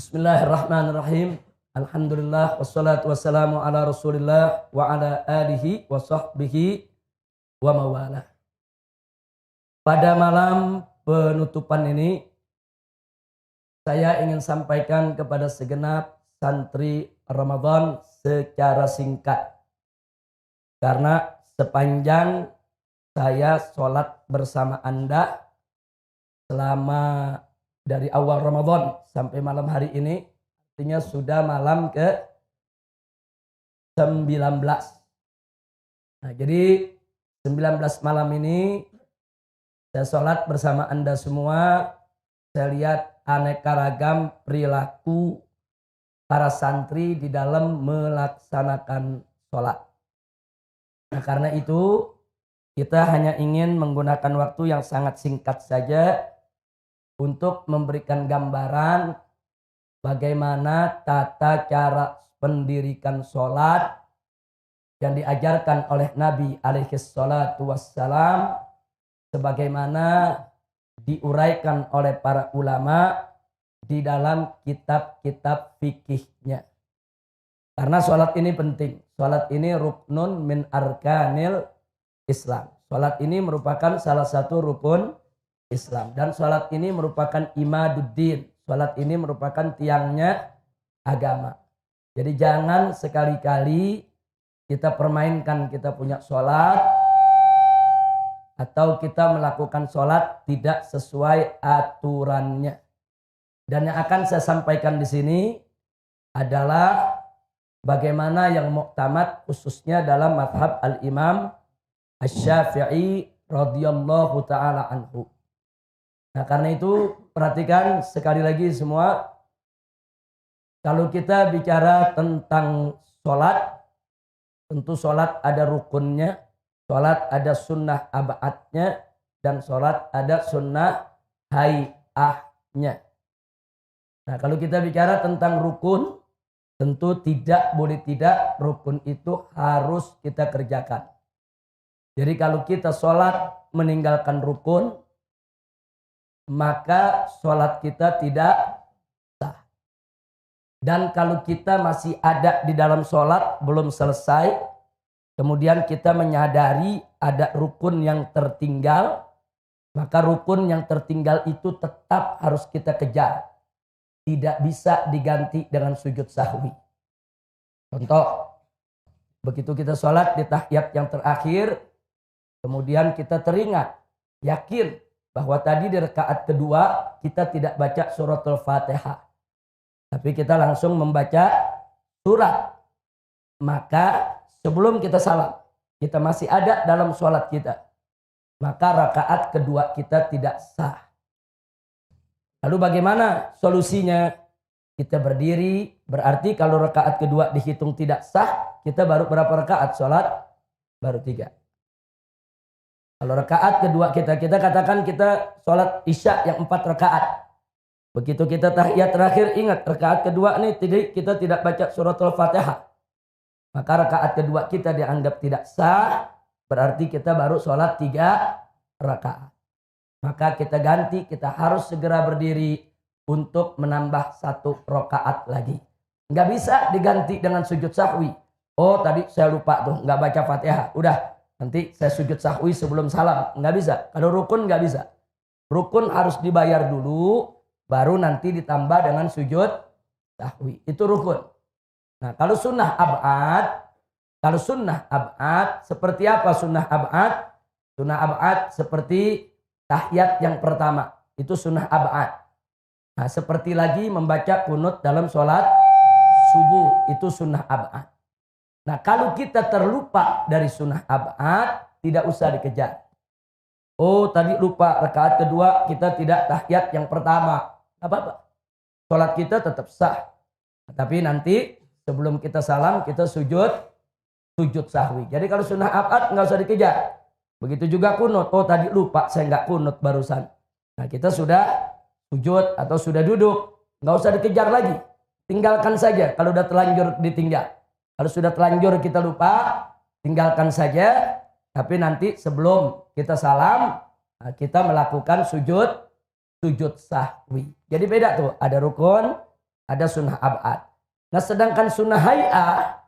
Bismillahirrahmanirrahim. Alhamdulillah wassalatu wassalamu ala Rasulillah wa ala alihi wa sahbihi wa mawala. Pada malam penutupan ini saya ingin sampaikan kepada segenap santri Ramadan secara singkat. Karena sepanjang saya sholat bersama Anda selama dari awal Ramadan sampai malam hari ini, artinya sudah malam ke 19. Nah, jadi 19 malam ini saya sholat bersama Anda semua. Saya lihat aneka ragam perilaku para santri di dalam melaksanakan sholat. Nah, karena itu kita hanya ingin menggunakan waktu yang sangat singkat saja untuk memberikan gambaran bagaimana tata cara pendirikan sholat yang diajarkan oleh Nabi alaihi salatu wassalam, sebagaimana diuraikan oleh para ulama di dalam kitab-kitab fikihnya. Karena sholat ini penting. Sholat ini ruknun min arkanil Islam. Sholat ini merupakan salah satu rukun Islam. Dan sholat ini merupakan imaduddin. Sholat ini merupakan tiangnya agama. Jadi jangan sekali-kali kita permainkan kita punya sholat, atau kita melakukan sholat tidak sesuai aturannya. Dan yang akan saya sampaikan di sini adalah bagaimana yang muktamad khususnya dalam mazhab al-Imam Asy-Syafi'i radhiyallahu ta'ala anhu. Nah, karena itu perhatikan sekali lagi semua, kalau kita bicara tentang sholat, tentu sholat ada rukunnya, sholat ada sunnah ab'adnya, dan sholat ada sunnah hay'ahnya. Nah, kalau kita bicara tentang rukun, tentu tidak boleh tidak rukun itu harus kita kerjakan. Jadi kalau kita sholat meninggalkan rukun, maka sholat kita tidak sah. Dan kalau kita masih ada di dalam sholat belum selesai, kemudian kita menyadari ada rukun yang tertinggal, maka rukun yang tertinggal itu tetap harus kita kejar. Tidak bisa diganti dengan sujud sahwi. Contoh, begitu kita sholat di tahiyat yang terakhir, kemudian kita teringat, yakin bahwa tadi di rakaat kedua kita tidak baca suratul Fatihah, tapi kita langsung membaca surat. Maka sebelum kita salam, kita masih ada dalam sholat kita, maka rakaat kedua kita tidak sah. Lalu bagaimana solusinya? Kita berdiri, berarti kalau rakaat kedua dihitung tidak sah, kita baru berapa rakaat sholat? Baru 3. Kalau rakaat kedua kita katakan kita sholat isya yang 4 rakaat. Begitu kita tahiyat terakhir, ingat rakaat kedua nih kita tidak baca suratul Fatihah. Maka rakaat kedua kita dianggap tidak sah, berarti kita baru sholat 3 rakaat. Maka kita ganti, kita harus segera berdiri untuk menambah 1 rakaat lagi. Nggak bisa diganti dengan sujud sahwi. Oh tadi saya lupa tuh, nggak baca Fatihah. Udah. Nanti saya sujud sahwi sebelum salam. Nggak bisa. Kalau rukun nggak bisa. Rukun harus dibayar dulu, baru nanti ditambah dengan sujud sahwi. Itu rukun. Nah, kalau sunnah ab'ad, seperti apa sunnah ab'ad? Sunnah ab'ad seperti tahiyat yang pertama. Itu sunnah ab'ad. Nah, seperti lagi membaca kunut dalam sholat subuh. Itu sunnah ab'ad. Nah, kalau kita terlupa dari sunnah ab'ad, tidak usah dikejar. Oh, tadi lupa rakaat kedua kita tidak tahiyat yang pertama. Tidak apa-apa. Sholat kita tetap sah. Tapi nanti sebelum kita salam, kita sujud sahwi. Jadi kalau sunnah ab'ad nggak usah dikejar. Begitu juga kunut. Oh, tadi lupa saya nggak kunut barusan. Nah, kita sudah sujud atau sudah duduk. Nggak usah dikejar lagi. Tinggalkan saja kalau udah terlanjur ditinggal. Kalau sudah terlanjur kita lupa, tinggalkan saja. Tapi nanti sebelum kita salam, kita melakukan sujud sahwi. Jadi beda tuh, ada rukun, ada sunnah ab'ad. Nah sedangkan sunnah hay'ah,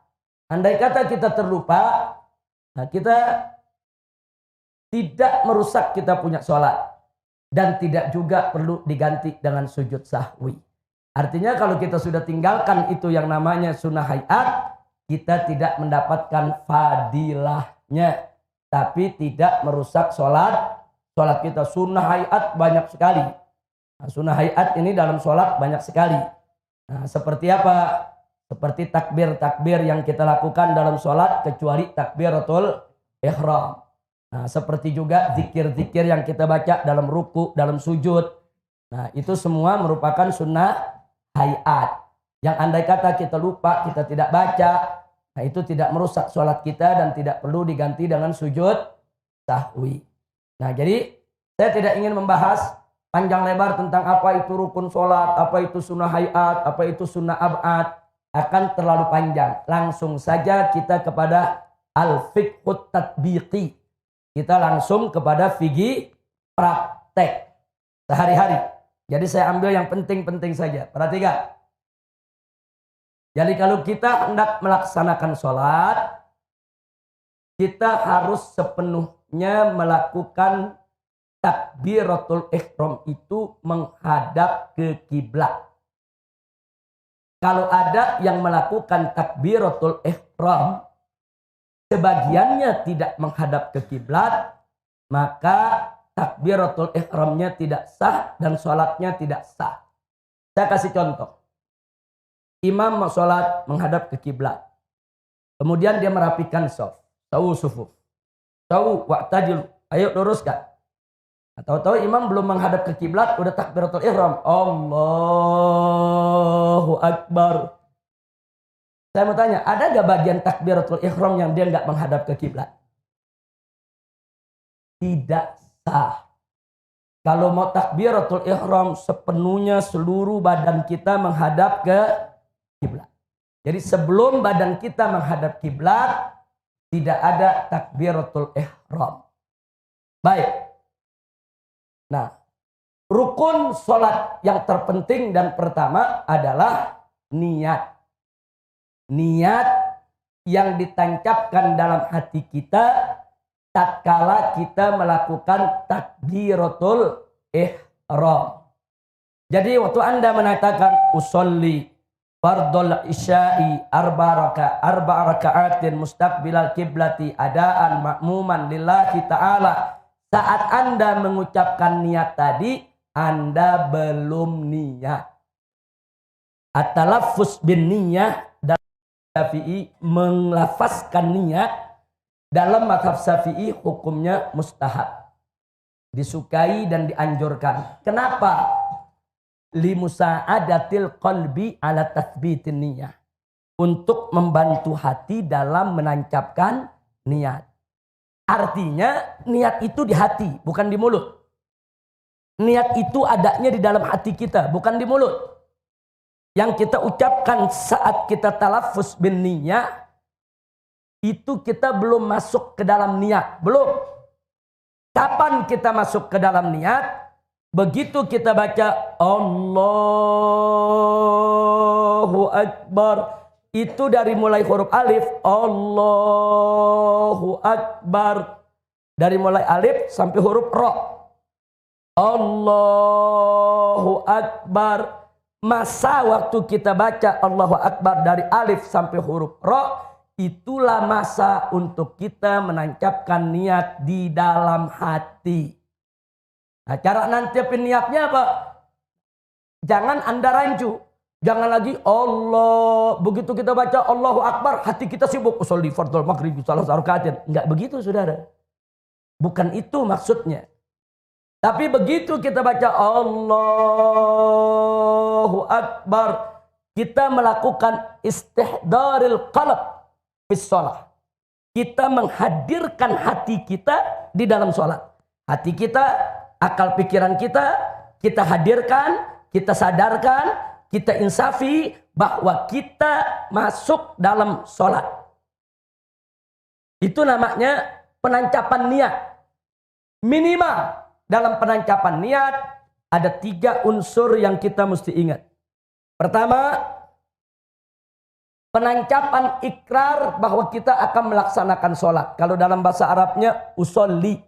andai kata kita terlupa, nah kita tidak merusak kita punya sholat. Dan tidak juga perlu diganti dengan sujud sahwi. Artinya kalau kita sudah tinggalkan itu yang namanya sunnah hay'at, kita tidak mendapatkan fadilahnya. Tapi tidak merusak sholat. Sholat kita sunnah hay'at banyak sekali. Nah, sunnah hay'at ini dalam sholat banyak sekali. Nah, seperti apa? Seperti takbir-takbir yang kita lakukan dalam sholat kecuali takbiratul ihram. Nah, seperti juga zikir-zikir yang kita baca dalam ruku, dalam sujud. Nah, itu semua merupakan sunnah hay'at. Yang andai kata kita lupa, kita tidak baca, nah itu tidak merusak sholat kita dan tidak perlu diganti dengan sujud sahwi. Nah, jadi saya tidak ingin membahas panjang lebar tentang apa itu rukun sholat, apa itu sunnah hayat, apa itu sunnah ab'ad. Akan terlalu panjang. Langsung saja kita kepada al-fiqhut tatbiqi. Kita langsung kepada fikih praktek sehari-hari. Jadi saya ambil yang penting-penting saja. Perhatikan. Jadi kalau kita hendak melaksanakan sholat, kita harus sepenuhnya melakukan takbiratul ihram itu menghadap ke kiblat. Kalau ada yang melakukan takbiratul ihram, sebagiannya tidak menghadap ke kiblat, maka takbiratul ihramnya tidak sah dan sholatnya tidak sah. Saya kasih contoh. Imam mau sholat menghadap ke kiblat. Kemudian dia merapikan shaf. Sawu sufuf. Sawu wa'tadil. Ayo luruskan. Tahu-tahu imam belum menghadap ke kiblat, udah takbiratul ihram. Allahu Akbar. Saya mau tanya, ada gak bagian takbiratul ihram yang dia nggak menghadap ke kiblat? Tidak sah. Kalau mau takbiratul ihram sepenuhnya seluruh badan kita menghadap ke kiblat. Jadi sebelum badan kita menghadap kiblat, tidak ada takbiratul ihram. Baik. Nah, rukun sholat yang terpenting dan pertama adalah niat. Niat yang ditancapkan dalam hati kita tatkala kita melakukan takbiratul ihram. Jadi waktu Anda mengatakan usolli fardul isya'i arba raka'atin mustaqbilal kiblati adaan ma'muman lillahi ta'ala. Saat Anda mengucapkan niat tadi, Anda belum niat. At-talaffuz bin niyah dalam Syafi'i, melafazkan niat dalam mazhab Syafi'i hukumnya mustahab. Disukai dan dianjurkan. Kenapa? Limusa'adatil qalbi ala tathbitin niyah. Untuk membantu hati dalam menancapkan niat. Artinya niat itu di hati, bukan di mulut. Niat itu adanya di dalam hati kita, bukan di mulut. Yang kita ucapkan saat kita talaffuz bin niyah, itu kita belum masuk ke dalam niat. Belum. Kapan kita masuk ke dalam niat? Begitu kita baca Allahu Akbar. Itu dari mulai huruf alif, Allahu Akbar. Dari mulai alif sampai huruf ro. Allahu Akbar. Masa waktu kita baca Allahu Akbar dari alif sampai huruf ro, itulah masa untuk kita menancapkan niat di dalam hati. Nah, cara nancapin niatnya apa? Jangan Anda rancu. Jangan lagi Allah, begitu kita baca Allahu Akbar, hati kita sibuk usolli fardhu maghrib salah rakaatin. Enggak begitu, Saudara. Bukan itu maksudnya. Tapi begitu kita baca Allahu Akbar, kita melakukan istihdaril qalb fis shalah. Kita menghadirkan hati kita di dalam sholat. Hati kita, akal pikiran kita hadirkan, kita sadarkan, kita insafi bahwa kita masuk dalam sholat. Itu namanya penancapan niat. Minimal dalam penancapan niat ada 3 unsur yang kita mesti ingat. Pertama, penancapan ikrar bahwa kita akan melaksanakan sholat. Kalau dalam bahasa Arabnya usolli.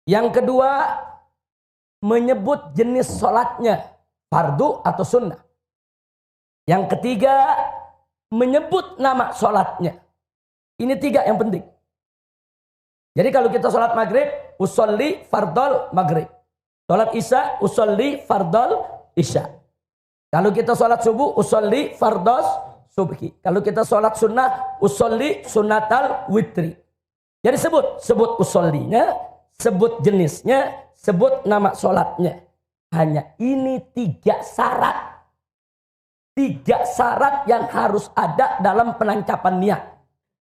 Yang kedua, menyebut jenis sholatnya, fardu atau sunnah. Yang ketiga, menyebut nama sholatnya. Ini 3 yang penting. Jadi kalau kita sholat maghrib, usolli fardol maghrib. Sholat isya, usolli fardol isya. Kalau kita sholat subuh, usolli fardos subhi. Kalau kita sholat sunnah, usolli sunnatal witri. Jadi sebut usollinya, sebut jenisnya, sebut nama sholatnya. Hanya ini 3 syarat. 3 syarat yang harus ada dalam penancapan niat.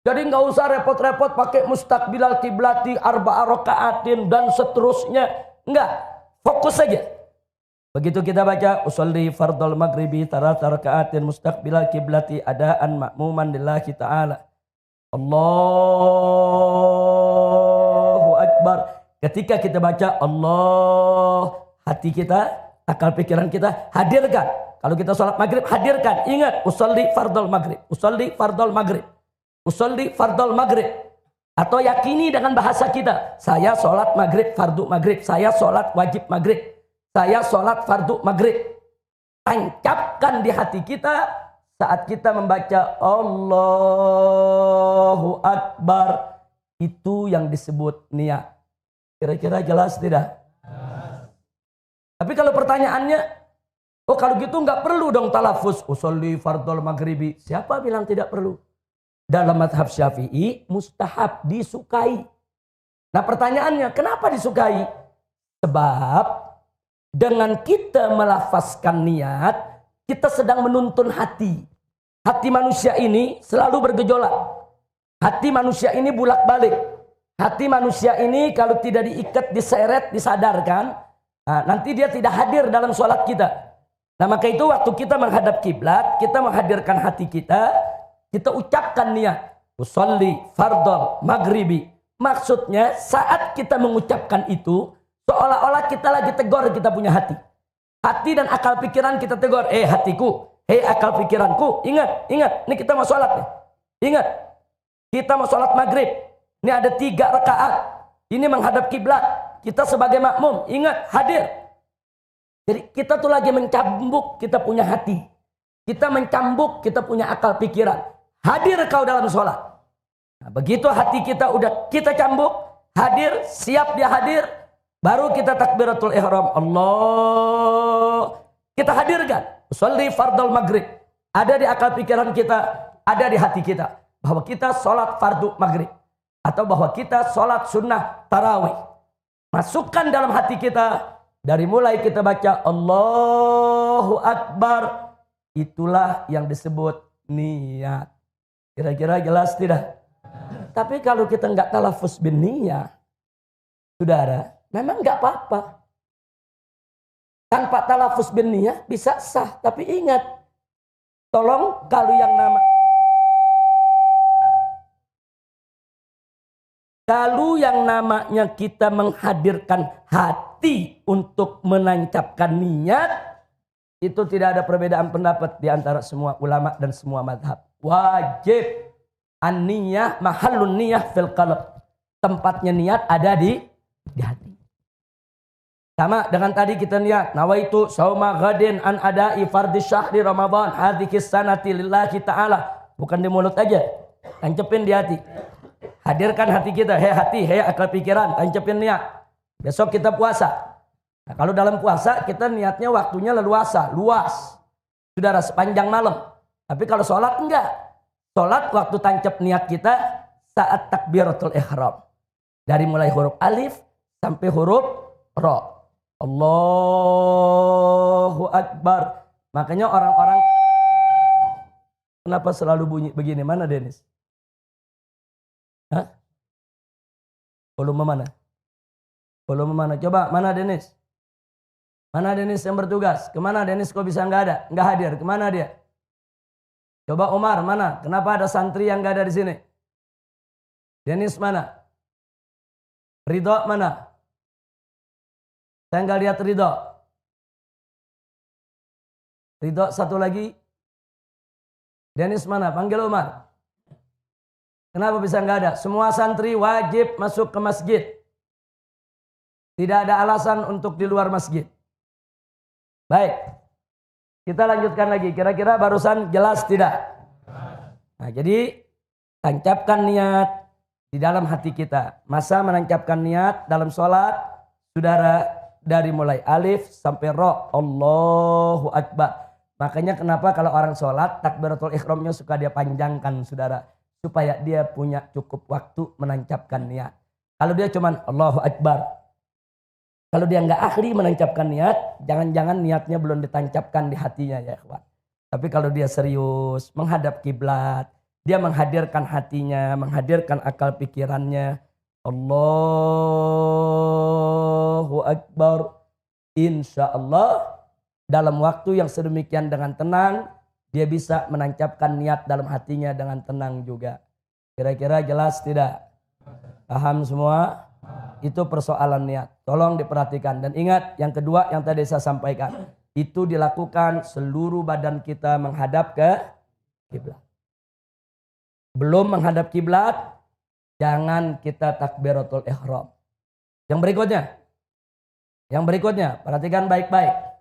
Jadi nggak usah repot-repot pakai mustaqbilal kiblati, arba'a raka'atin dan seterusnya. Enggak, fokus saja. Begitu kita baca usolli fardul maghribi tarata raka'atin mustaqbilal kiblati adaan ma'muman lillahi ta'ala. Allahu akbar. Ketika kita baca Allah, hati kita, akal pikiran kita hadirkan. Kalau kita sholat maghrib, hadirkan. Ingat, usolli fardul maghrib. Usolli fardul maghrib. Usolli fardul maghrib. Atau yakini dengan bahasa kita. Saya sholat maghrib, fardu maghrib. Saya sholat wajib maghrib. Saya sholat fardu maghrib. Tancapkan di hati kita saat kita membaca Allahu Akbar. Itu yang disebut niat. Kira-kira jelas tidak? Tapi kalau pertanyaannya, oh kalau gitu nggak perlu dong talafuz. Usolli fardul maghribi. Siapa bilang tidak perlu? Dalam mazhab Syafi'i, mustahab, disukai. Nah pertanyaannya, kenapa disukai? Sebab dengan kita melafazkan niat, kita sedang menuntun hati. Hati manusia ini selalu bergejolak. Hati manusia ini bulak-balik. Hati manusia ini kalau tidak diikat, diseret, disadarkan, nah, nanti dia tidak hadir dalam sholat kita. Nah maka itu waktu kita menghadap kiblat, kita menghadirkan hati kita ucapkan niat. Usolli fardol maghribi. Maksudnya saat kita mengucapkan itu, seolah-olah kita lagi tegur kita punya hati. Hati dan akal pikiran kita tegur. Hatiku, akal pikiranku, ingat. Ini kita mau sholat nih. Ingat, kita mau sholat maghrib. Ini ada 3 rakaat. Ini menghadap kiblat. Kita sebagai makmum, ingat, hadir. Jadi kita tuh lagi mencambuk kita punya hati. Kita mencambuk kita punya akal pikiran. Hadir kau dalam sholat. Nah, begitu hati kita udah kita cambuk, hadir, siap dia hadir, baru kita takbiratul ihram. Allah. Kita hadirkan. Usolli fardul maghrib. Ada di akal pikiran kita, ada di hati kita. Bahwa kita sholat fardu maghrib. Atau bahwa kita sholat sunnah tarawih. Masukkan dalam hati kita. Dari mulai kita baca Allahu Akbar. Itulah yang disebut niat. Kira-kira jelas tidak? Tapi kalau kita nggak talafuz bin niyah, saudara, memang nggak apa-apa. Tanpa talafuz bin niyah bisa sah. Tapi ingat, tolong kalau yang namanya kita menghadirkan hati untuk menancapkan niat, itu tidak ada perbedaan pendapat di antara semua ulama dan semua mazhab. Wajib an-niyah mahallun niyah fil qalb. Tempatnya niat ada di hati. Sama dengan tadi kita niat nawaitu sauma ghadin an ada'i fardhi syahri Ramadan hadhihi sanati lillahi ta'ala. Bukan di mulut aja. Tancepin di hati. Hadirkan hati kita. Hati, akal pikiran. Tancepin niat. Besok kita puasa. Nah, kalau dalam puasa kita niatnya waktunya leluasa, luas. Saudara, sepanjang malam. Tapi kalau sholat enggak. Sholat waktu tancap niat kita saat takbiratul ihram. Dari mulai huruf alif sampai huruf ra. Allahu Akbar. Makanya orang-orang, kenapa selalu bunyi begini? Mana Denis? Hah? Volume mana? Volume mana? Coba, mana Denis? Mana Denis yang bertugas? Kemana Denis kok bisa nggak ada? Nggak hadir. Kemana dia? Coba Umar, mana? Kenapa ada santri yang nggak ada di sini? Denis mana? Ridho mana? Saya nggak lihat Ridho. Ridho satu lagi. Dennis mana? Panggil Umar. Kenapa bisa nggak ada? Semua santri wajib masuk ke masjid. Tidak ada alasan untuk di luar masjid. Baik. Kita lanjutkan lagi. Kira-kira barusan jelas tidak? Nah, jadi tancapkan niat di dalam hati kita. Masa menancapkan niat dalam sholat, saudara, dari mulai alif sampai ro. Allahu Akbar. Makanya kenapa kalau orang sholat, takbiratul ihramnya suka dia panjangkan, saudara. Supaya dia punya cukup waktu menancapkan niat. Kalau dia cuman Allahu Akbar. Kalau dia nggak ahli menancapkan niat, jangan-jangan niatnya belum ditancapkan di hatinya ya ikhwan. Tapi kalau dia serius, menghadap kiblat, dia menghadirkan hatinya, menghadirkan akal pikirannya. Allahu Akbar. Insya Allah dalam waktu yang sedemikian dengan tenang, dia bisa menancapkan niat dalam hatinya dengan tenang juga. Kira-kira jelas tidak? Paham semua? Itu persoalan niat. Tolong diperhatikan. Dan ingat yang kedua yang tadi saya sampaikan. Itu dilakukan seluruh badan kita menghadap ke kiblat. Belum menghadap kiblat, jangan kita takbiratul ihram. Yang berikutnya, perhatikan baik-baik.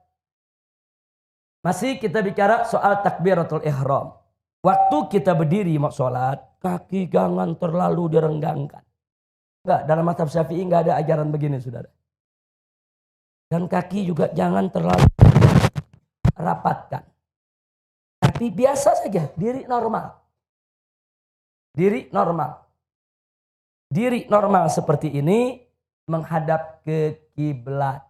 Masih kita bicara soal takbiratul ihram. Waktu kita berdiri mau sholat, kaki jangan terlalu direnggangkan. Enggak, dalam mazhab Syafi'i enggak ada ajaran begini, saudara. Dan kaki juga jangan terlalu rapatkan. Tapi biasa saja, diri normal. Diri normal seperti ini menghadap ke kiblat.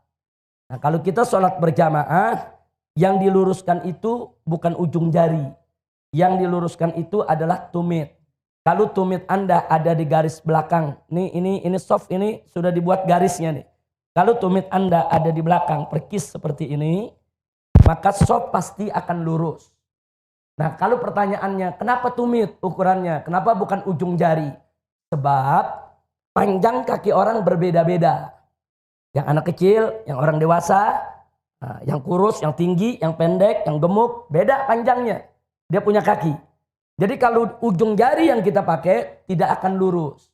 Nah, kalau kita sholat berjamaah, yang diluruskan itu bukan ujung jari. Yang diluruskan itu adalah tumit. Kalau tumit Anda ada di garis belakang, ini soft, ini sudah dibuat garisnya nih. Kalau tumit Anda ada di belakang, perkis seperti ini, maka soft pasti akan lurus. Nah, kalau pertanyaannya, kenapa tumit ukurannya? Kenapa bukan ujung jari? Sebab panjang kaki orang berbeda-beda. Yang anak kecil, yang orang dewasa, yang kurus, yang tinggi, yang pendek, yang gemuk, beda panjangnya. Dia punya kaki. Jadi kalau ujung jari yang kita pakai tidak akan lurus.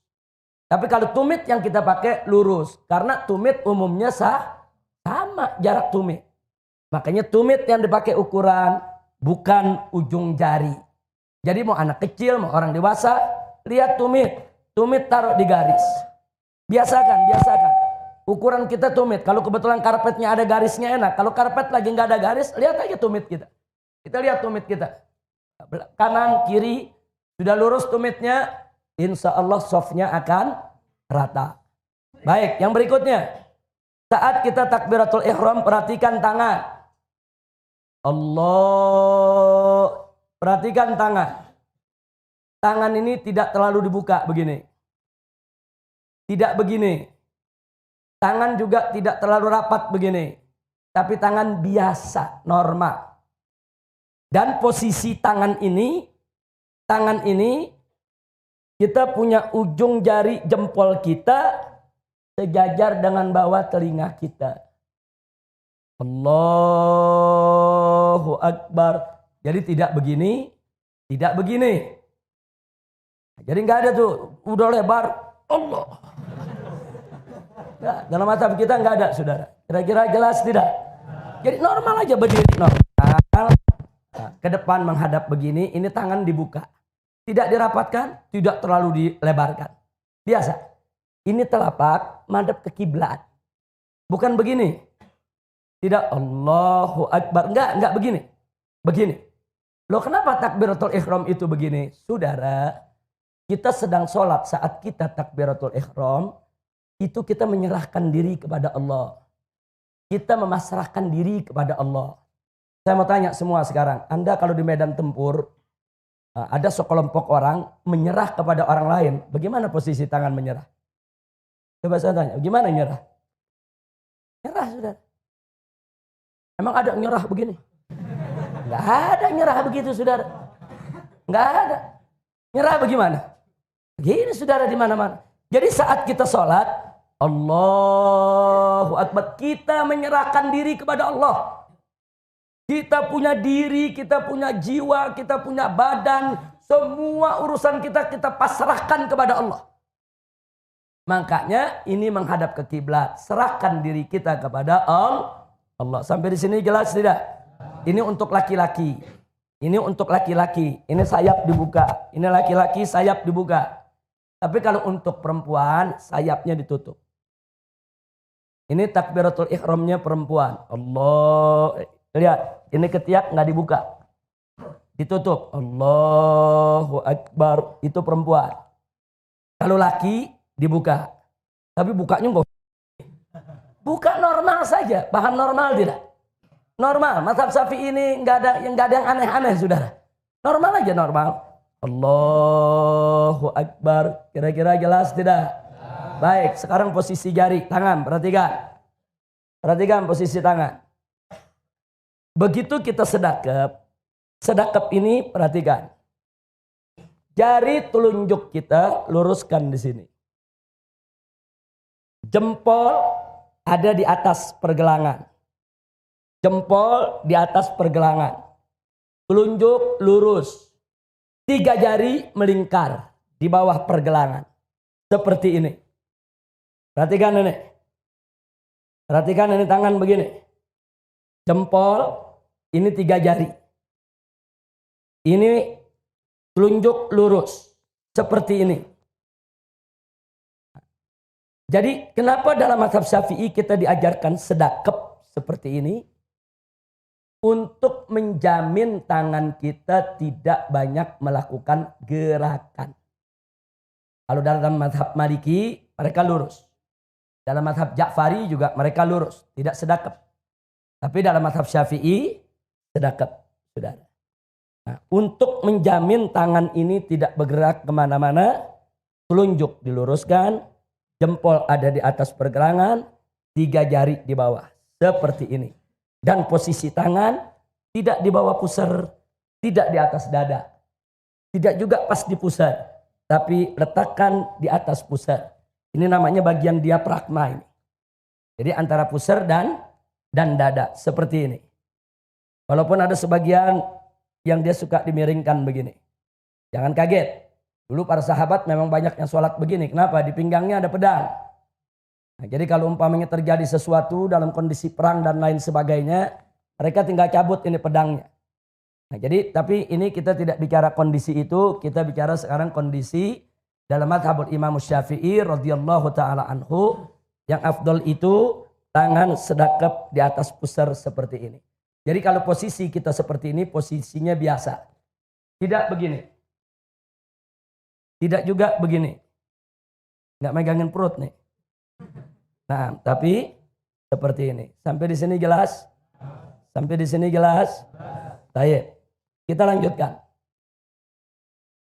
Tapi kalau tumit yang kita pakai lurus. Karena tumit umumnya sama jarak tumit. Makanya tumit yang dipakai ukuran bukan ujung jari. Jadi mau anak kecil, mau orang dewasa, lihat tumit. Tumit taruh di garis. Biasakan. Ukuran kita tumit. Kalau kebetulan karpetnya ada garisnya enak. Kalau karpet lagi nggak ada garis, lihat aja tumit kita. Kita lihat tumit kita. Kanan, kiri, sudah lurus tumitnya. Insya Allah softnya akan rata. Baik, yang berikutnya. Saat kita takbiratul ihram, perhatikan tangan. Allah. Perhatikan tangan. Tangan ini tidak terlalu dibuka begini. Tidak begini. Tangan juga tidak terlalu rapat begini. Tapi tangan biasa, normal. Dan posisi tangan ini kita punya ujung jari jempol kita sejajar dengan bawah telinga kita. Allahu Akbar. Jadi tidak begini, tidak begini. Jadi nggak ada tuh, udah lebar, Allah. Nah, dalam mazhab kita nggak ada, saudara. Kira-kira jelas tidak? Jadi normal aja berdiri normal. Nah, ke depan menghadap begini, ini tangan dibuka. Tidak dirapatkan, tidak terlalu dilebarkan. Biasa. Ini telapak madhab ke kiblat. Bukan begini. Tidak Allahu Akbar. Enggak begini. Begini. Loh kenapa takbiratul ihram itu begini? Saudara, kita sedang sholat saat kita takbiratul ihram. Itu kita menyerahkan diri kepada Allah. Kita memasrahkan diri kepada Allah. Saya mau tanya semua sekarang. Anda kalau di medan tempur, ada sekelompok orang menyerah kepada orang lain. Bagaimana posisi tangan menyerah? Coba saya tanya, gimana nyerah? Nyerah, saudara. Emang ada nyerah begini? Nggak ada nyerah begitu, saudara. Nggak ada. Nyerah bagaimana? Begini, saudara, di mana-mana. Jadi saat kita sholat, Allahu Akbar, kita menyerahkan diri kepada Allah. Kita punya diri, kita punya jiwa, kita punya badan. Semua urusan kita pasrahkan kepada Allah. Makanya ini menghadap ke kiblat. Serahkan diri kita kepada Allah. Sampai di sini jelas tidak? Ini untuk laki-laki. Ini untuk laki-laki. Ini sayap dibuka. Ini laki-laki sayap dibuka. Tapi kalau untuk perempuan sayapnya ditutup. Ini takbiratul ihramnya perempuan. Allah. Lihat, ini ketiak nggak dibuka. Ditutup. Allahu Akbar. Itu perempuan. Kalau laki dibuka. Tapi bukanya enggak. Buka normal saja. Paham normal tidak? Normal. Mazhab Syafi'i ini enggak ada yang aneh-aneh, Saudara. Normal aja, normal. Allahu Akbar. Kira-kira jelas tidak? Baik, sekarang posisi jari, tangan, perhatikan. Perhatikan posisi tangan. Begitu kita sedekap. Sedekap ini perhatikan. Jari telunjuk kita luruskan di sini. Jempol ada di atas pergelangan. Jempol di atas pergelangan. Telunjuk lurus. 3 jari melingkar di bawah pergelangan. Seperti ini. Perhatikan ini. Perhatikan ini tangan begini. Jempol ini 3 jari. Ini telunjuk lurus. Seperti ini. Jadi kenapa dalam mazhab Syafi'i kita diajarkan sedekap seperti ini? Untuk menjamin tangan kita tidak banyak melakukan gerakan. Kalau dalam mazhab Maliki mereka lurus. Dalam mazhab Ja'fari juga mereka lurus. Tidak sedekap. Tapi dalam mazhab Syafi'i sedekap. Saudara. Nah, untuk menjamin tangan ini tidak bergerak kemana-mana. Telunjuk diluruskan. Jempol ada di atas pergelangan, 3 jari di bawah. Seperti ini. Dan posisi tangan tidak di bawah pusar, tidak di atas dada. Tidak juga pas di pusar, tapi letakkan di atas pusar. Ini namanya bagian diafragma ini. Jadi antara pusar dan dada, seperti ini. Walaupun ada sebagian yang dia suka dimiringkan begini. Jangan kaget. Dulu para sahabat memang banyak yang sholat begini. Kenapa? Di pinggangnya ada pedang. Nah, jadi kalau umpamanya terjadi sesuatu dalam kondisi perang dan lain sebagainya, mereka tinggal cabut ini pedangnya. Nah, jadi tapi ini kita tidak bicara kondisi itu, kita bicara sekarang kondisi dalam mazhabul Imam Syafi'i radhiyallahu taala anhu, yang afdol itu tangan sedekap di atas pusar seperti ini. Jadi kalau posisi kita seperti ini, posisinya biasa. Tidak begini. Tidak juga begini. Nggak megangin perut nih. Nah, tapi seperti ini. Sampai di sini jelas? Sampai di sini jelas? Baik. Kita lanjutkan.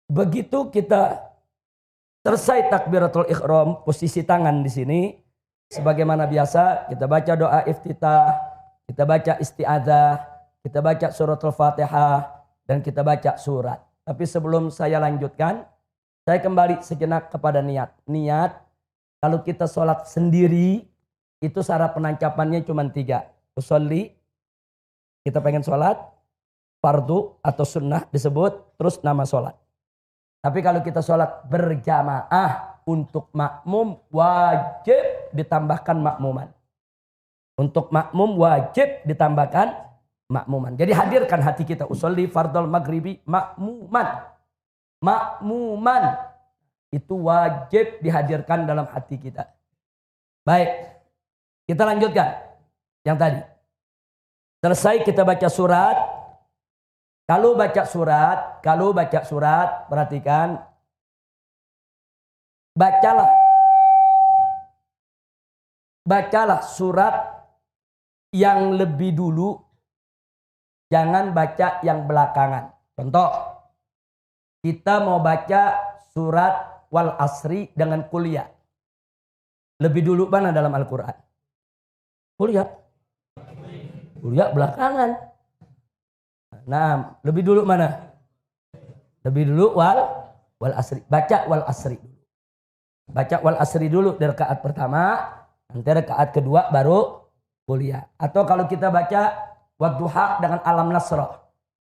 Begitu kita selesai takbiratul ihram, posisi tangan di sini sebagaimana biasa, kita baca doa iftitah, kita baca isti'adzah, kita baca suratul Fatihah, dan kita baca surat. Tapi sebelum saya lanjutkan, saya kembali sejenak kepada niat. Niat, kalau kita sholat sendiri, itu syarat penancapannya cuma 3. Usolli, kita pengen sholat, fardu atau sunnah disebut, terus nama sholat. Tapi kalau kita sholat berjamaah, untuk makmum wajib ditambahkan makmuman. Untuk makmum wajib ditambahkan makmuman. Jadi hadirkan hati kita. Usolli fardal maghribi makmuman. Makmuman itu wajib dihadirkan dalam hati kita. Baik, kita lanjutkan yang tadi. Selesai kita baca surat. Kalau baca surat, perhatikan. Bacalah surat yang lebih dulu. Jangan baca yang belakangan. Contoh. Kita mau baca surat wal asri dengan kuliah. Lebih dulu mana dalam Al-Quran? Kuliah. Kuliah belakangan. Nah, lebih dulu mana? Lebih dulu wal asri. Baca wal asri. Baca wal asri dulu dari rakaat pertama. Nanti rakaat kedua baru kuliah. Atau kalau kita baca Wadduha dengan alam nasrah.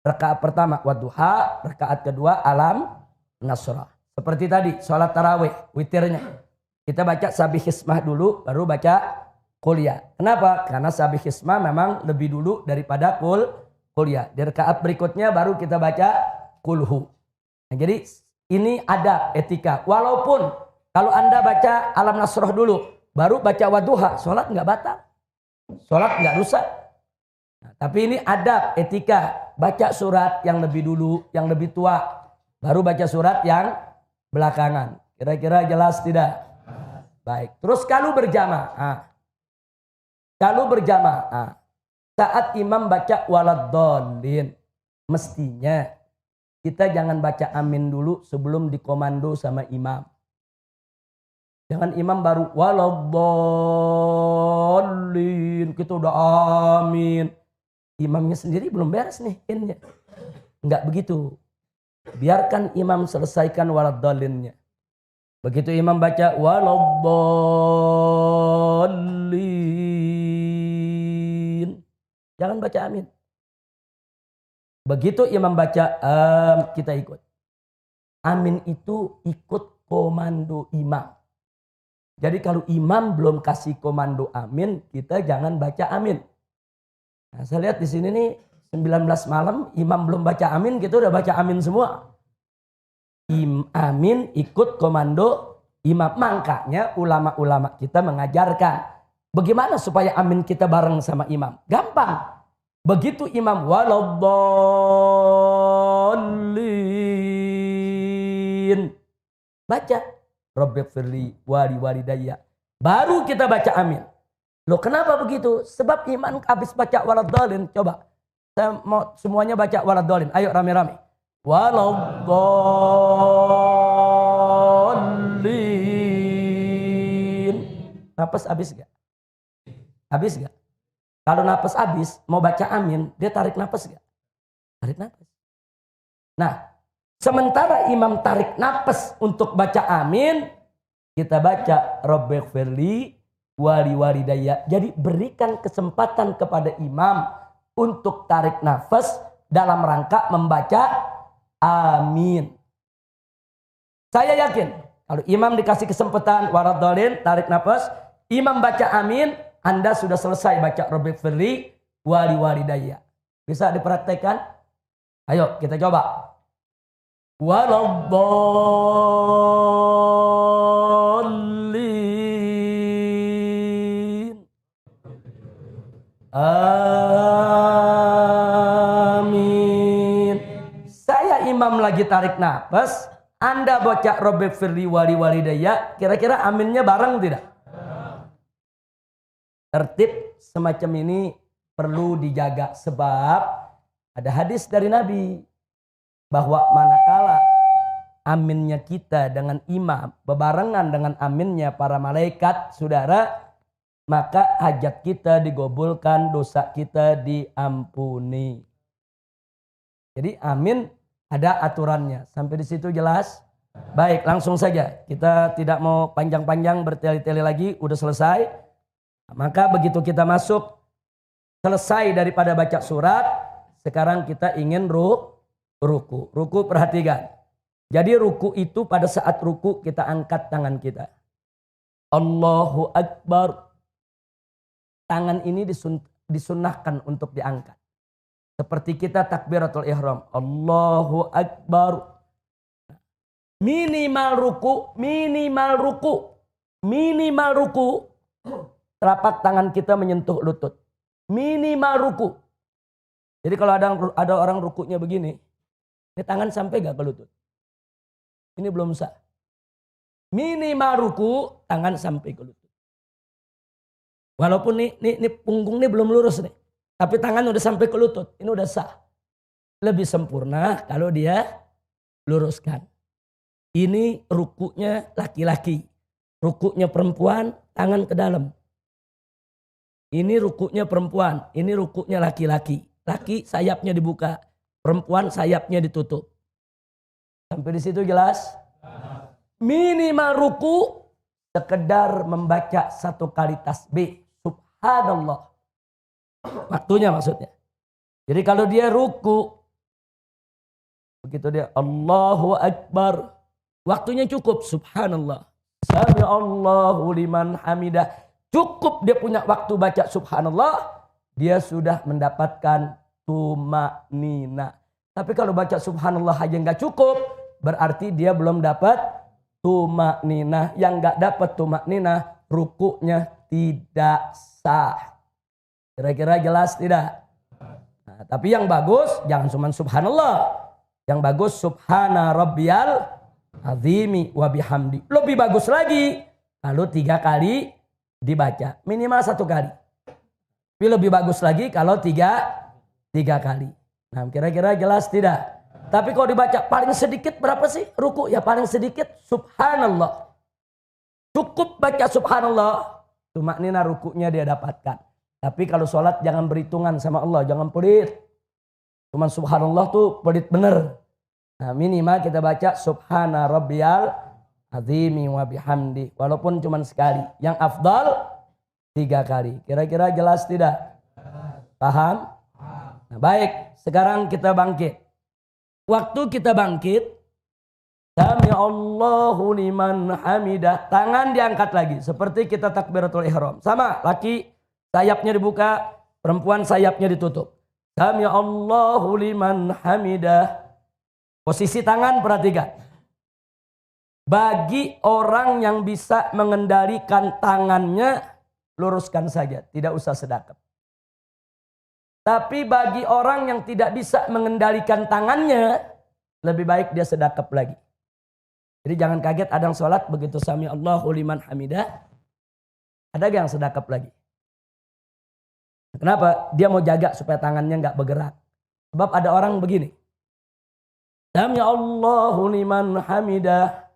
Rakaat pertama wadduha, rakaat kedua alam nasrah. Seperti tadi sholat tarawih, witirnya. Kita baca sabih hismah dulu, baru baca kuliah. Kenapa? Karena sabih hismah memang lebih dulu daripada kuliah. Di rakaat berikutnya baru kita baca kulhu. Nah, jadi ini ada etika. Walaupun kalau Anda baca alam nasrah dulu, baru baca wadduha, sholat nggak batal. Sholat nggak rusak. Nah, tapi ini adab, etika. Baca surat yang lebih dulu, yang lebih tua. Baru baca surat yang belakangan. Kira-kira jelas tidak? Baik. Terus kalau berjamaah. Kalau berjamaah. Saat imam baca waladdallin. Mestinya kita jangan baca amin dulu sebelum dikomando sama imam. Jangan imam baru waladdallin. Kita udah amin. Imamnya sendiri belum beres nih innya. Enggak begitu. Biarkan imam selesaikan waladdalinnya. Begitu imam baca waladdallin. Jangan baca amin. Begitu imam baca kita ikut. Amin itu ikut komando imam. Jadi kalau imam belum kasih komando amin, kita jangan baca amin. Nah, saya lihat di sini nih 19 malam imam belum baca amin, kita udah baca amin semua. Amin ikut komando imam. Makanya ulama-ulama kita mengajarkan bagaimana supaya amin kita bareng sama imam. Gampang. Begitu imam waladdallin, baca Rabbighfirli wali walidayya. Baru kita baca amin. Loh kenapa begitu? Sebab iman habis baca waladdallin. Coba. Saya mau semuanya baca waladdallin. Ayo rame-rame. Waladdallin. Napas habis gak? Habis gak? Kalau napas habis, mau baca amin, dia tarik napas gak? Tarik napas. Nah, sementara imam tarik napas untuk baca amin, kita baca Rabbighfirli wali walidayya. Jadi berikan kesempatan kepada imam untuk tarik nafas dalam rangka membaca amin. Saya yakin kalau imam dikasih kesempatan waladdallin tarik nafas, imam baca amin, Anda sudah selesai baca Rabbighfirli wali walidayya. Bisa dipraktekkan? Ayo kita coba. Waladdallin. Amin. Saya imam lagi tarik nafas, Anda baca Rabbighfirli wali walidayya, kira-kira aminnya bareng tidak? Tertib semacam ini perlu dijaga sebab ada hadis dari Nabi bahwa manakala aminnya kita dengan imam bebarengan dengan aminnya para malaikat, saudara, maka hajat kita digobulkan, dosa kita diampuni. Jadi amin ada aturannya. Sampai di situ jelas? Baik, langsung saja. Kita tidak mau panjang-panjang bertele-tele lagi, udah selesai. Maka begitu kita masuk, selesai daripada baca surat, sekarang kita ingin ruku. Ruku perhatikan. Jadi ruku itu pada saat ruku kita angkat tangan kita. Allahu Akbar. Tangan ini disunnahkan untuk diangkat. Seperti kita takbiratul ihram. Allahu Akbar. Minimal ruku. Telapak tangan kita menyentuh lutut. Minimal ruku. Jadi kalau ada orang rukunya begini, ini tangan sampai gak ke lutut? Ini belum sah. Minimal ruku, tangan sampai ke lutut. Walaupun ini punggung ini belum lurus nih. Tapi tangan udah sampai ke lutut. Ini udah sah. Lebih sempurna kalau dia luruskan. Ini rukunya laki-laki. Rukunya perempuan, tangan ke dalam. Ini rukunya perempuan. Ini rukunya laki-laki. Laki sayapnya dibuka. Perempuan sayapnya ditutup. Sampai di situ jelas? Minimal ruku sekedar membaca 1 kali tasbih. Subhanallah. Waktunya maksudnya. Jadi kalau dia ruku, begitu dia Allahu Akbar, waktunya cukup, subhanallah. Sami Allahu liman hamidah. Cukup dia punya waktu baca subhanallah, dia sudah mendapatkan tumaknina. Tapi kalau baca subhanallah aja nggak cukup, berarti dia belum dapat tumaknina. Yang nggak dapat tumaknina, rukunya tidak sah. Kira-kira jelas tidak? Nah, tapi yang bagus jangan cuma subhanallah. Yang bagus subhana rabbiyal azimi wa bihamdi. Lebih bagus lagi kalau 3 kali dibaca, minimal 1 kali. Tapi lebih bagus lagi kalau 3 kali. Nah, kira-kira jelas tidak? Tapi kalau dibaca paling sedikit berapa sih ruku? Ya paling sedikit subhanallah. Cukup baca subhanallah, tumaknina rukunya dia dapatkan. Tapi kalau sholat jangan berhitungan sama Allah, jangan pelit. Cuman subhanallah tuh pelit bener. Nah, minimal kita baca subhana rabbiyal azimi wa bihamdi. Walaupun cuman sekali. Yang afdal 3 kali. Kira-kira jelas tidak? Paham? Nah, baik, sekarang kita bangkit. Waktu kita bangkit, Sami Allahu liman hamidah, tangan diangkat lagi seperti kita takbiratul ihram. Sama, laki sayapnya dibuka, perempuan sayapnya ditutup. Sami Allahu liman hamidah. Posisi tangan perhatikan. Bagi orang yang bisa mengendalikan tangannya, luruskan saja, tidak usah sedekap. Tapi bagi orang yang tidak bisa mengendalikan tangannya, lebih baik dia sedekap lagi. Jadi jangan kaget ada yang sholat begitu sami Allahu liman hamidah, ada yang sedekap lagi. Kenapa? Dia mau jaga supaya tangannya nggak bergerak. Sebab ada orang begini. Sami Allahu liman hamidah.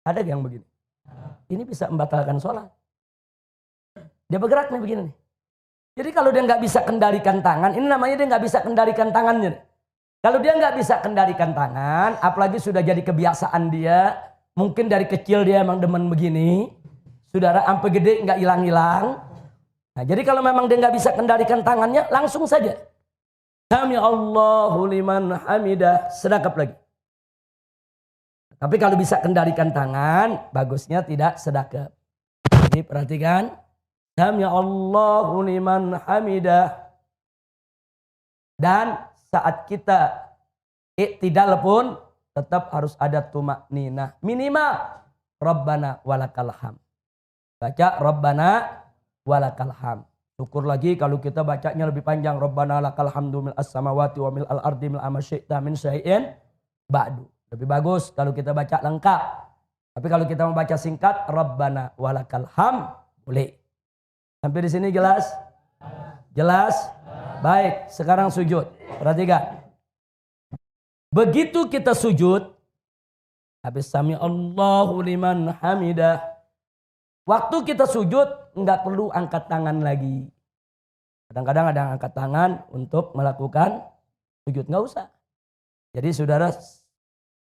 Ada yang begini. Ini bisa membatalkan sholat. Dia bergerak nih begini nih. Jadi kalau dia nggak bisa kendalikan tangan, ini namanya dia nggak bisa kendalikan tangannya. Kalau dia nggak bisa kendalikan tangan, apalagi sudah jadi kebiasaan dia, mungkin dari kecil dia emang demen begini, saudara sampai gede nggak hilang-hilang. Nah, jadi kalau memang dia nggak bisa kendalikan tangannya, langsung saja. Sami Allahu liman hamidah, sedekap lagi. Tapi kalau bisa kendalikan tangan, bagusnya tidak sedekap. Jadi perhatikan. Sami Allahu liman hamidah. Dan saat kita i'tidal pun tetap harus ada tumakninah. Minimal Rabbana walakal hamd. Baca Rabbana walakal hamd. Syukur lagi kalau kita bacanya lebih panjang. Rabbana lakal hamdu mil as-samawati wa mil al-ardi mil amasyi'ta min syai'in ba'du. Lebih bagus kalau kita baca lengkap. Tapi kalau kita mau baca singkat, Rabbana walakal hamd, boleh. Sampai di sini jelas? Jelas? Baik, sekarang sujud. Perhatikan. Begitu kita sujud, habis sami Allahu liman hamidah. Waktu kita sujud, enggak perlu angkat tangan lagi. Kadang-kadang ada yang angkat tangan untuk melakukan sujud. Enggak usah. Jadi saudara,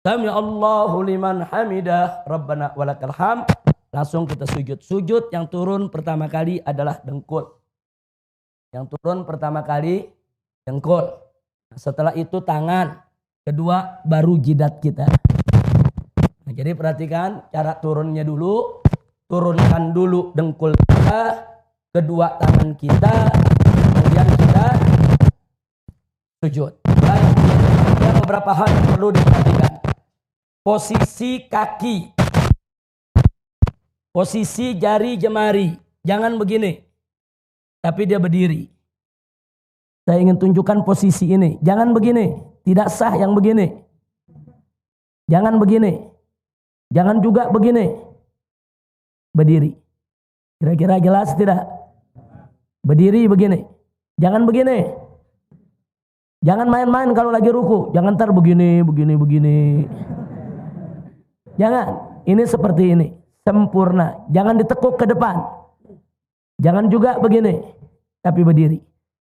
sami Allahu liman hamidah, Rabbana walakal hamd. Langsung kita sujud. Sujud yang turun pertama kali adalah dengkul. Yang turun pertama kali dengkul. Nah, setelah itu tangan. Kedua baru jidat kita. Nah, jadi perhatikan cara turunnya dulu. Turunkan dulu dengkul kita. Kedua tangan kita. Kemudian kita sujud. Dan ada beberapa hal yang perlu diperhatikan. Posisi kaki. Posisi jari jemari. Jangan begini. Tapi dia berdiri. Saya ingin tunjukkan posisi ini. Jangan begini. Tidak sah yang begini. Jangan begini. Jangan juga begini. Berdiri. Kira-kira jelas tidak? Berdiri begini. Jangan begini. Jangan main-main kalau lagi ruku. Jangan ntar begini, begini. Jangan. Ini seperti ini. Sempurna. Jangan ditekuk ke depan. Jangan juga begini. Tapi berdiri.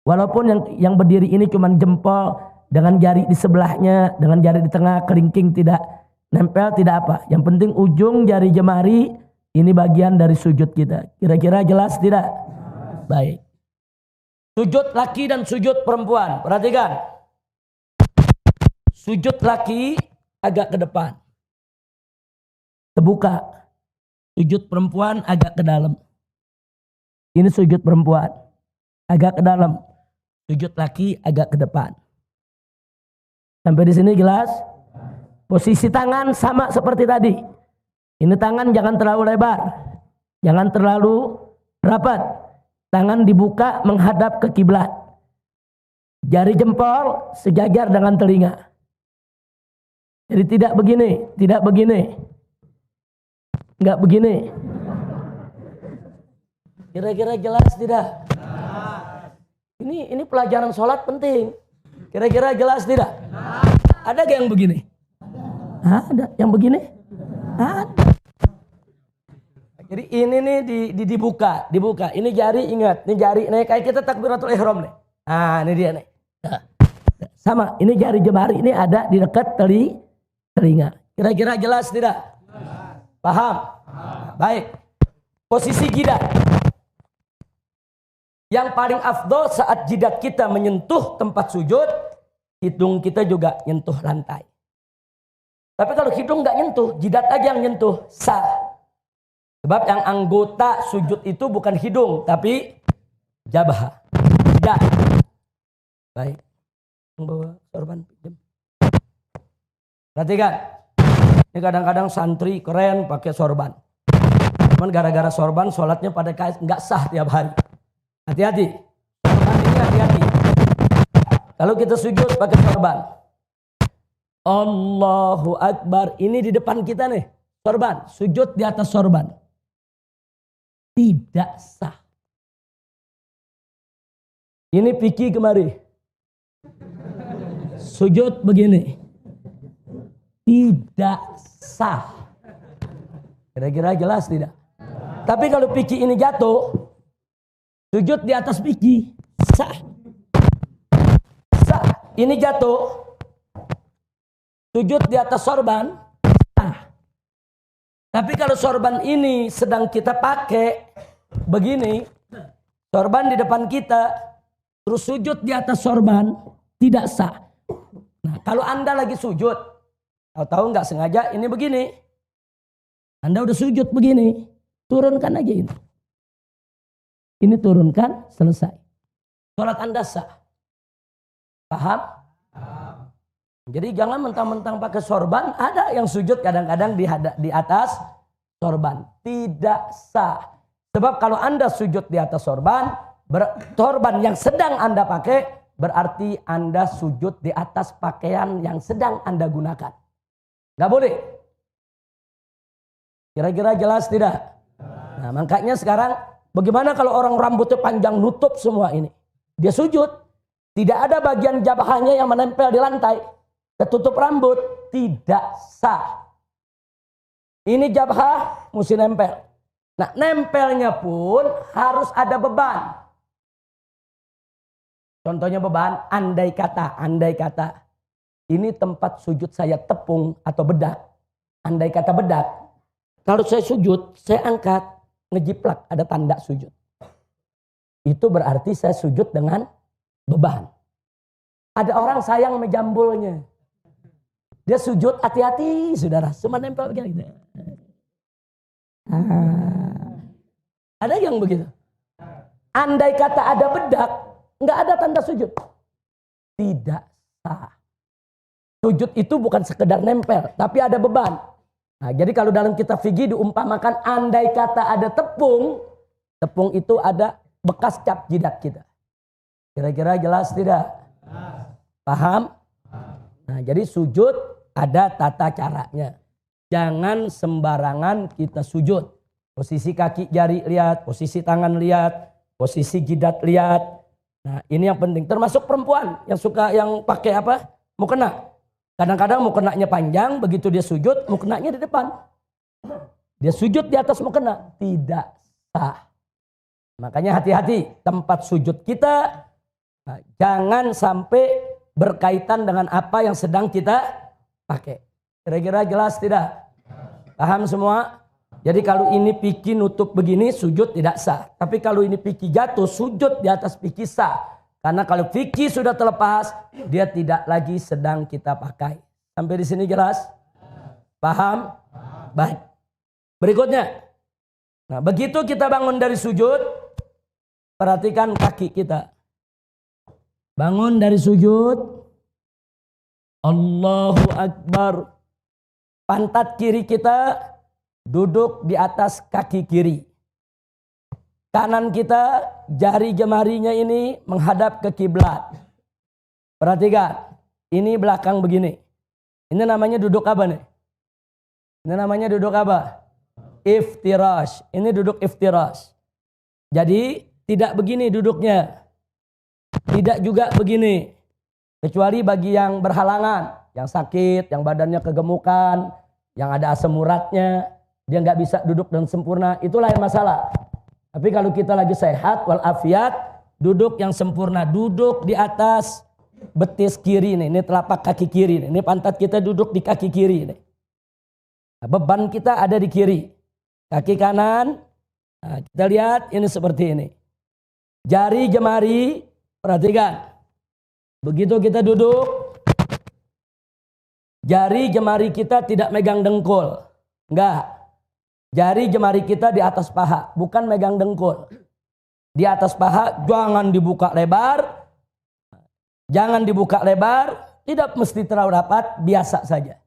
Walaupun yang berdiri ini cuma jempol dengan jari di sebelahnya, dengan jari di tengah, kelingking tidak nempel, tidak apa. Yang penting ujung jari jemari ini bagian dari sujud kita. Kira-kira jelas tidak? Baik. Sujud laki dan sujud perempuan. Perhatikan. Sujud laki agak ke depan. Terbuka. Sujud perempuan agak ke dalam. Ini sujud perempuan. Agak ke dalam. Sujud laki agak ke depan. Sampai di sini jelas? Posisi tangan sama seperti tadi. Ini tangan jangan terlalu lebar. Jangan terlalu rapat. Tangan dibuka menghadap ke kiblat. Jari jempol sejajar dengan telinga. Jadi tidak begini, tidak begini. Enggak begini. Kira-kira jelas tidak? Ini pelajaran sholat penting. Kira-kira jelas tidak? Ada gak yang begini? Ada yang begini? Ada. Jadi ini nih dibuka. Ini jari, ingat, ini jari nih kayak kita takbiratul ihram nih. Nah, ini dia nih. Sama, ini jari jemari ini ada di dekat telinga. Kira-kira jelas tidak? Paham? Baik. Posisi jidat. Yang paling afdol saat jidat kita menyentuh tempat sujud, hidung kita juga nyentuh lantai. Tapi kalau hidung nggak nyentuh, jidat aja yang nyentuh, sah. Sebab yang anggota sujud itu bukan hidung, tapi jabah, jidat. Baik. Bawa sorban. Perhatikan. Ini kadang-kadang santri keren pakai sorban. Cuman gara-gara sorban sholatnya pada nggak sah tiap hari. Hati-hati. Sorban ini hati-hati. Kalau kita sujud pakai sorban. Allahu Akbar. Ini di depan kita nih. Sorban. Sujud di atas sorban. Tidak sah. Ini Piki kemari. Sujud begini. Tidak sah. Kira-kira jelas tidak? Tapi kalau Piki ini jatuh, sujud di atas Piki, sah. Sah. Ini jatuh, sujud di atas sorban, sah. Tapi kalau sorban ini sedang kita pakai begini, sorban di depan kita, terus sujud di atas sorban, tidak sah. Nah, kalau Anda lagi sujud, tahu nggak sengaja ini begini, Anda udah sujud begini, turunkan aja ini. Ini turunkan, selesai. Sholat Anda sah. Paham? Jadi jangan mentang-mentang pakai sorban, ada yang sujud kadang-kadang di atas sorban. Tidak sah. Sebab kalau Anda sujud di atas sorban, sorban yang sedang Anda pakai, berarti Anda sujud di atas pakaian yang sedang Anda gunakan. Nggak boleh. Kira-kira jelas tidak? Nah, makanya sekarang bagaimana kalau orang rambutnya panjang nutup semua ini? Dia sujud. Tidak ada bagian jabahnya yang menempel di lantai. Ketutup rambut. Tidak sah. Ini jabah mesti nempel. Nah, nempelnya pun harus ada beban. Contohnya beban, andai kata. Ini tempat sujud saya tepung atau bedak. Andai kata bedak. Kalau saya sujud, saya angkat, ngejiplak, ada tanda sujud. Itu berarti saya sujud dengan beban. Ada orang sayang menjambulnya. Dia sujud hati-hati, saudara. Cuma nempel begini. Ada yang begitu. Andai kata ada bedak, nggak ada tanda sujud. Tidak sah. Sujud itu bukan sekedar nempel, tapi ada beban. Nah, jadi kalau dalam kitab fikih diumpamakan andai kata ada tepung, tepung itu ada bekas cap jidat kita. Kira-kira jelas tidak? Paham? Nah, jadi sujud ada tata caranya. Jangan sembarangan kita sujud. Posisi kaki jari lihat, posisi tangan lihat, posisi jidat lihat. Nah, ini yang penting. Termasuk perempuan yang suka yang pakai apa? Mukena. Kadang-kadang mukenanya panjang, begitu dia sujud, mukenanya di depan. Dia sujud di atas mukena. Tidak sah. Makanya hati-hati tempat sujud kita. Nah, jangan sampai berkaitan dengan apa yang sedang kita pakai. Kira-kira jelas tidak? Paham semua? Jadi kalau ini piki nutup begini, sujud tidak sah. Tapi kalau ini piki jatuh, sujud di atas piki sah. Karena kalau piki sudah terlepas, dia tidak lagi sedang kita pakai. Sampai di sini jelas? Paham? Baik. Berikutnya. Nah, begitu kita bangun dari sujud, perhatikan kaki kita. Bangun dari sujud. Allahu Akbar. Pantat kiri kita duduk di atas kaki kiri. Kanan kita, jari jemarinya ini menghadap ke kiblat. Perhatikan, ini belakang begini. Ini namanya duduk apa nih? Ini namanya duduk apa? Iftirash. Ini duduk iftirash. Jadi tidak begini duduknya. Tidak juga begini. Kecuali bagi yang berhalangan, yang sakit, yang badannya kegemukan, yang ada asam uratnya. Dia nggak bisa duduk dengan sempurna, itu lain masalah. Tapi kalau kita lagi sehat walafiat, duduk yang sempurna, duduk di atas betis kiri nih, ini telapak kaki kiri nih, ini pantat kita duduk di kaki kiri nih. Nah, beban kita ada di kiri, kaki kanan. Nah, kita lihat ini seperti ini. Jari jemari, perhatikan. Begitu kita duduk, jari jemari kita tidak megang dengkul, enggak. Jari jemari kita di atas paha, bukan megang dengkul. Di atas paha, jangan dibuka lebar. Jangan dibuka lebar, tidak mesti terlalu rapat, biasa saja.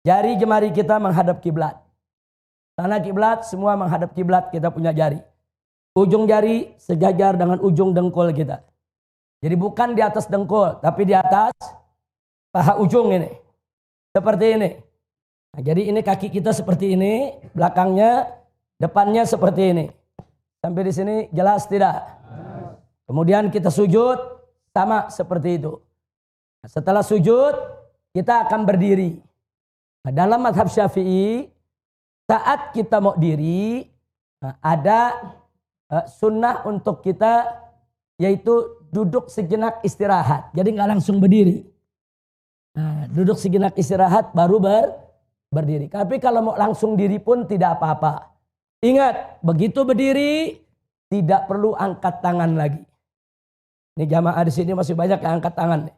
Jari jemari kita menghadap kiblat. Tanah kiblat, semua menghadap kiblat, kita punya jari. Ujung jari sejajar dengan ujung dengkul kita. Jadi bukan di atas dengkul, tapi di atas paha ujung ini. Seperti ini. Nah, jadi ini kaki kita seperti ini, belakangnya, depannya seperti ini. Sampai di sini jelas tidak? Kemudian kita sujud, sama seperti itu. Nah, setelah sujud, kita akan berdiri. Nah, dalam mazhab Syafi'i, saat kita mau diri, nah, ada sunnah untuk kita, yaitu duduk sejenak istirahat. Jadi nggak langsung berdiri. Nah, duduk sejenak istirahat baru berdiri. Tapi kalau mau langsung diri pun tidak apa-apa. Ingat, begitu berdiri tidak perlu angkat tangan lagi. Ini jamaah di sini masih banyak yang angkat tangan.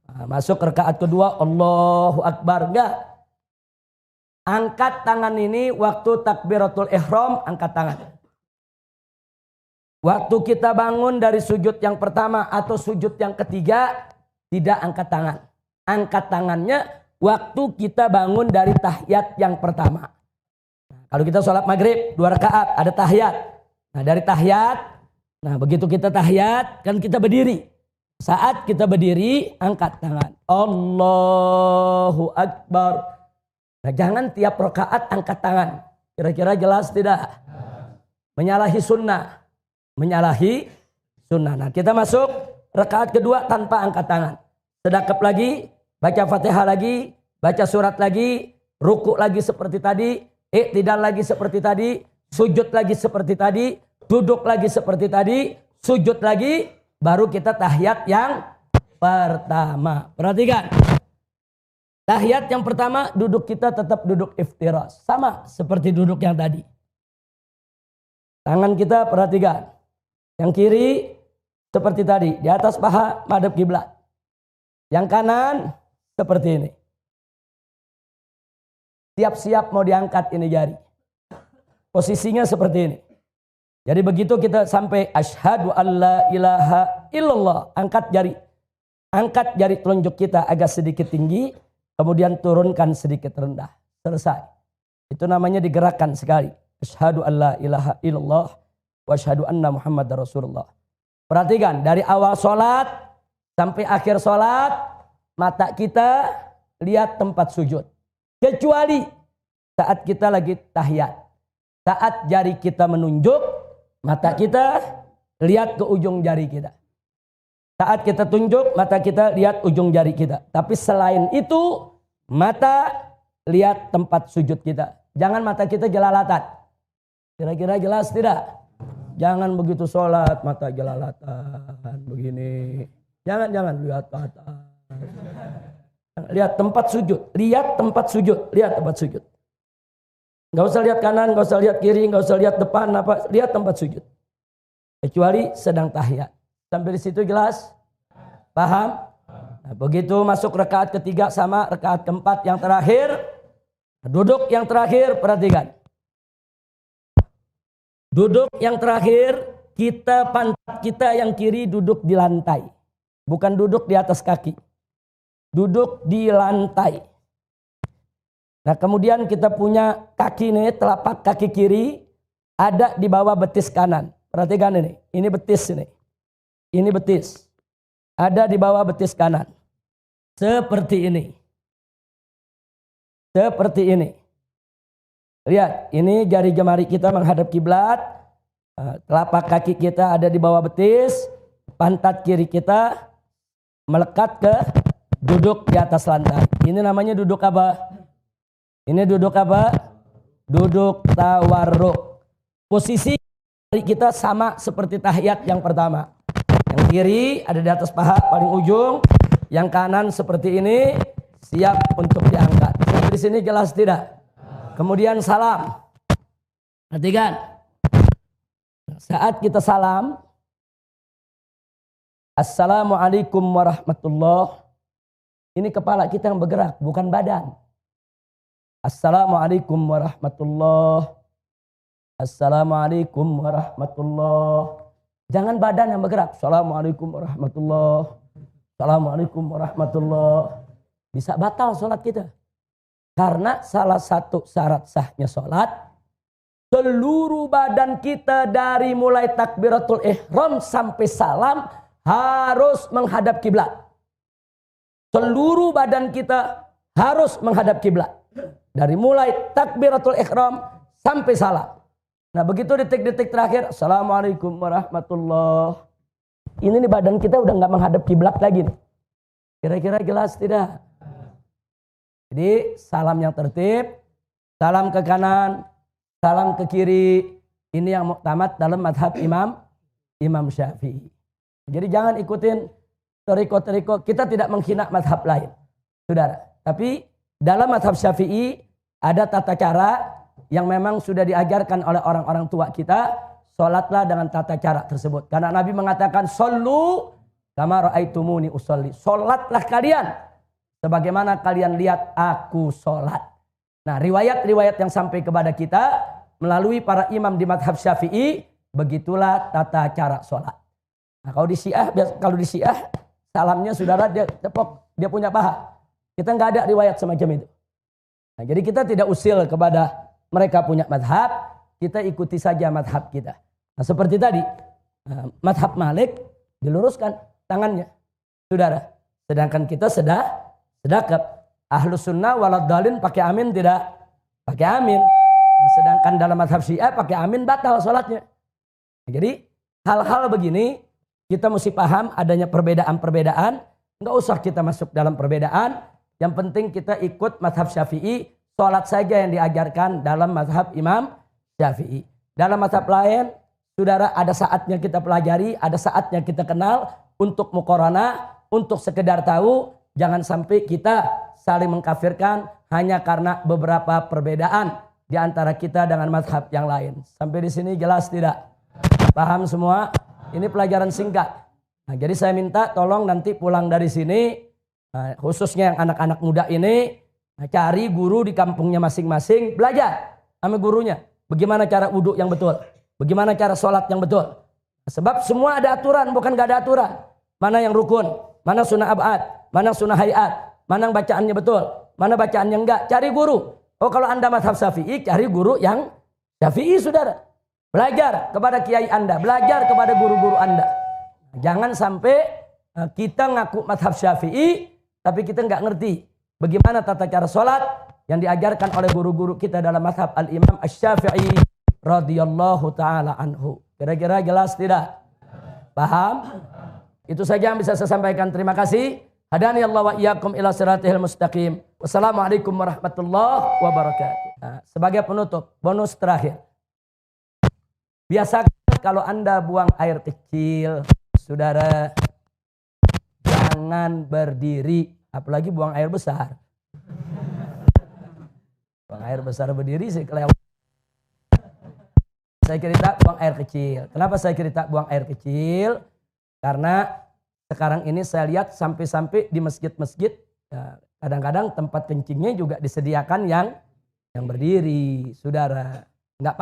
Nah, masuk rakaat kedua, Allahu Akbar. Enggak. Angkat tangan ini waktu takbiratul ihram, angkat tangan. Waktu kita bangun dari sujud yang pertama atau sujud yang ketiga, tidak angkat tangan. Angkat tangannya waktu kita bangun dari tahiyat yang pertama. Kalau kita sholat maghrib 2 rakaat ada tahiyat. Nah dari tahiyat, nah begitu kita tahiyat kan kita berdiri. Saat kita berdiri angkat tangan. Allahu Akbar. Nah jangan tiap rakaat angkat tangan. Kira-kira jelas tidak? Menyalahi sunnah. Menyalahi sunnah. Nah kita masuk rakaat kedua tanpa angkat tangan. Sedekap lagi. Baca Fatihah lagi, baca surat lagi, ruku lagi seperti tadi, iktidal lagi seperti tadi, sujud lagi seperti tadi, duduk lagi seperti tadi, sujud lagi, baru kita tahiyat yang pertama. Perhatikan. Tahiyat yang pertama duduk kita tetap duduk iftirash. Sama seperti duduk yang tadi. Tangan kita perhatikan. Yang kiri seperti tadi, di atas paha madhab kiblat. Yang kanan seperti ini. Siap-siap mau diangkat ini jari. Posisinya seperti ini. Jadi begitu kita sampai asyhadu alla ilaha illallah. Angkat jari. Angkat jari telunjuk kita agak sedikit tinggi. Kemudian turunkan sedikit rendah. Selesai. Itu namanya digerakkan sekali. Asyhadu alla ilaha illallah. Wa asyhadu anna Muhammadar Rasulullah. Perhatikan. Dari awal sholat sampai akhir sholat. Mata kita lihat tempat sujud. Kecuali saat kita lagi tahiyat. Saat jari kita menunjuk, mata kita lihat ke ujung jari kita. Saat kita tunjuk, mata kita lihat ujung jari kita. Tapi selain itu, mata lihat tempat sujud kita. Jangan mata kita jelalatan. Kira-kira jelas tidak? Jangan begitu sholat, mata jelalatan. Begini. Jangan lihat mata. Lihat tempat sujud, lihat tempat sujud, lihat tempat sujud. Nggak usah lihat kanan, nggak usah lihat kiri, nggak usah lihat depan, apa, lihat tempat sujud. Kecuali sedang tahiyat. Sampai di situ jelas? Paham? Nah, begitu masuk rakaat ketiga sama rakaat keempat yang terakhir, duduk yang terakhir, perhatikan. Duduk yang terakhir, pantat kita yang kiri duduk di lantai. Bukan duduk di atas kaki. Duduk di lantai. Nah, kemudian kita punya kaki nih, telapak kaki kiri ada di bawah betis kanan. Perhatikan ini betis ini. Ini betis. Ada di bawah betis kanan. Seperti ini. Seperti ini. Lihat, ini jari jemari kita menghadap kiblat. Telapak kaki kita ada di bawah betis. Pantat kiri kita melekat ke duduk di atas lantai. Ini namanya duduk apa? Ini duduk apa? Duduk tawarruk. Posisi kita sama seperti tahiyat yang pertama. Yang kiri ada di atas paha paling ujung, yang kanan seperti ini, siap untuk diangkat. Sampai di sini jelas tidak? Kemudian salam. Perhatikan. Saat kita salam, Assalamualaikum warahmatullahi. Ini kepala kita yang bergerak, bukan badan. Assalamualaikum warahmatullahi. Assalamualaikum warahmatullahi. Jangan badan yang bergerak. Assalamualaikum warahmatullahi. Assalamualaikum warahmatullahi. Bisa batal sholat kita. Karena salah satu syarat sahnya sholat, seluruh badan kita dari mulai takbiratul ihram sampai salam harus menghadap kiblat. Seluruh badan kita harus menghadap kiblat. Dari mulai takbiratul ihram sampai salam. Nah, begitu detik-detik terakhir, Assalamualaikum warahmatullahi. Ini nih badan kita udah nggak menghadap kiblat lagi nih. Kira-kira jelas tidak? Jadi salam yang tertib, salam ke kanan, salam ke kiri. Ini yang muktamad dalam madhab Imam Syafi'i. Jadi jangan ikutin teriko-teriko. Kita tidak menghina madhab lain, saudara. Tapi dalam madhab Syafi'i ada tata cara yang memang sudah diajarkan oleh orang-orang tua kita. Sholatlah dengan tata cara tersebut. Karena Nabi mengatakan, Sallu kama ra'aitumuni usolli. Sholatlah kalian sebagaimana kalian lihat aku sholat. Nah, riwayat-riwayat yang sampai kepada kita melalui para imam di madhab Syafi'i, begitulah tata cara sholat. Nah, kalau di Syiah, salamnya saudara dia tepok, dia punya paha. Kita nggak ada riwayat semacam itu. Nah, jadi kita tidak usil kepada mereka punya madhab, kita ikuti saja madhab kita. Nah, seperti tadi, madhab Malik diluruskan tangannya, saudara. Sedangkan kita sedekap. Ahlus sunnah waladhdallin pakai amin tidak? Pakai amin. Nah, sedangkan dalam madhab Syiah pakai amin batal sholatnya. Nah, jadi hal-hal begini kita mesti paham adanya perbedaan-perbedaan. Nggak usah kita masuk dalam perbedaan. Yang penting kita ikut madhab Syafi'i. Sholat saja yang diajarkan dalam mazhab Imam Syafi'i. Dalam mazhab lain, saudara, ada saatnya kita pelajari, ada saatnya kita kenal untuk muqaranah, untuk sekedar tahu. Jangan sampai kita saling mengkafirkan hanya karena beberapa perbedaan di antara kita dengan mazhab yang lain. Sampai di sini jelas tidak? Paham semua? Ini pelajaran singkat. Nah, jadi saya minta tolong nanti pulang dari sini, khususnya yang anak-anak muda ini, cari guru di kampungnya masing-masing, belajar sama gurunya. Bagaimana cara wudhu yang betul. Bagaimana cara sholat yang betul. Sebab semua ada aturan, bukan gak ada aturan. Mana yang rukun, mana sunnah abad, mana sunnah hayat, mana bacaannya betul, mana bacaannya enggak. Cari guru. Oh, kalau Anda mazhab Syafi'i, cari guru yang Syafi'i, saudara. Belajar kepada kiai Anda, belajar kepada guru-guru Anda. Jangan sampai kita ngaku mazhab Syafi'i, tapi kita nggak ngerti bagaimana tata cara sholat yang diajarkan oleh guru-guru kita dalam mazhab Al-Imam Asy-Syafi'i radhiyallahu taala anhu. Kira-kira jelas tidak? Paham? Itu saja yang bisa saya sampaikan. Terima kasih. Hadani Allah wa iyyakum ila siratal mustaqim. Wassalamualaikum warahmatullahi wabarakatuh. Nah, sebagai penutup, bonus terakhir. Biasakan kalau Anda buang air kecil, saudara, jangan berdiri. Apalagi buang air besar. Buang air besar berdiri sih kelewat. saya cerita buang air kecil. Kenapa saya cerita buang air kecil? Karena sekarang ini saya lihat sampai-sampai di masjid-masjid ya, kadang-kadang tempat kencingnya juga disediakan yang berdiri, saudara.